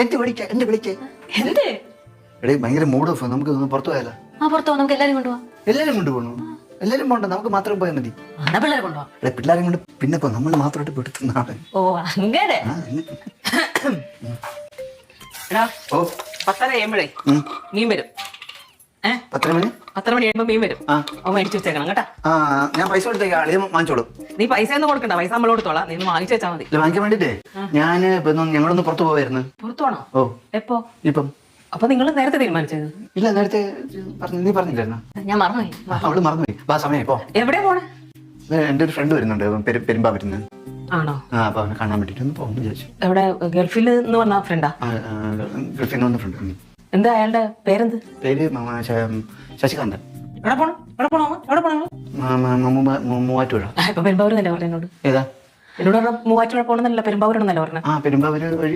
എന്റെ വിളിച്ചേ എന്ത് എടേ ഭയങ്കര മൂഡ് ഓഫ്. നമുക്ക് പുറത്തു പോയാലോ? പുറത്തോ നമുക്ക് എല്ലാരും കൊണ്ടുപോവാം. എല്ലാരും കൊണ്ടുപോകണു? എല്ലാരും പോണ്ട, നമുക്ക് മാത്രം പോയാൽ മതി. പിള്ളേരെ കൊണ്ടുപോവാം. എടേ പിള്ളേരെ കൊണ്ട് പിന്നെ നമ്മൾ മാത്രമായിട്ട് പെടുത്തുന്നതാണ്. ഓ അങ്ങനെ. എടാ ഓ 10:30 കഴിയുമ്പോഴേ മീൻ വരും. 10 മണി 10 മണി കഴിയുമ്പോ മീൻ വരും. അവൻ മേടിച്ചു വെച്ചേക്കണം കേട്ടാ. ഞാൻ പൈസ കൊടുത്തേക്ക് ആളെ വാങ്ങിച്ചോളൂ. നീ പൈസ ഒന്നും കൊടുക്കണ്ട, പൈസ നമ്മൾ കൊടുത്തോളാം. നീ വാങ്ങിച്ചു വെച്ചാൽ മതി. വാങ്ങിക്കാൻ വേണ്ടിട്ടേ ഞാൻ ഞങ്ങളൊന്ന് പുറത്തു പോവായിരുന്നു. പുറത്തു പോണോ? ഓ എപ്പോ? ഇപ്പം. അപ്പൊ നിങ്ങൾ നേരത്തെ തീരുമാനിച്ചത്? ഇല്ല, നേരത്തെ നീ പറഞ്ഞില്ലായിരുന്നോ? ഞാൻ മറന്നുപോയി. അവള് മറന്നുപോയി. വാ, സമയം ഇപ്പോ. എവിടെ പോണേ? എന്റെ ഒരു ഫ്രണ്ട് വരുന്നുണ്ട്, പെരുമ്പാ വരുന്നത്. ആണോ? അപ്പൊ അവനെ കാണാൻ വേണ്ടിട്ട് ഒന്ന് പോകുന്നു വിചാരിച്ചു. എവിടെ? ഗൾഫിൽ നിന്ന് വന്ന ഫ്രണ്ടാ? ഗൾഫിൽ നിന്ന് വന്ന ഫ്രണ്ട്. എന്താ അയാളുടെ പേരെന്ത്? പേര് ശശികാന്തൻ. എവിടെ പോണോ? എവിടെ പോണോ? എവിടെ പോണോ? മൂവാറ്റുപുഴ. ഇപ്പൊ പെരുമ്പാവൂർ എന്നല്ലേ പറഞ്ഞ എന്നോട്? ഏതാ? എന്നോട് പറഞ്ഞ മൂവാറ്റുപുഴ പോണെന്നല്ല, പെരുമ്പാവൂരാണെന്നല്ലേ പറഞ്ഞ? പെരുമ്പാവൂര് വഴി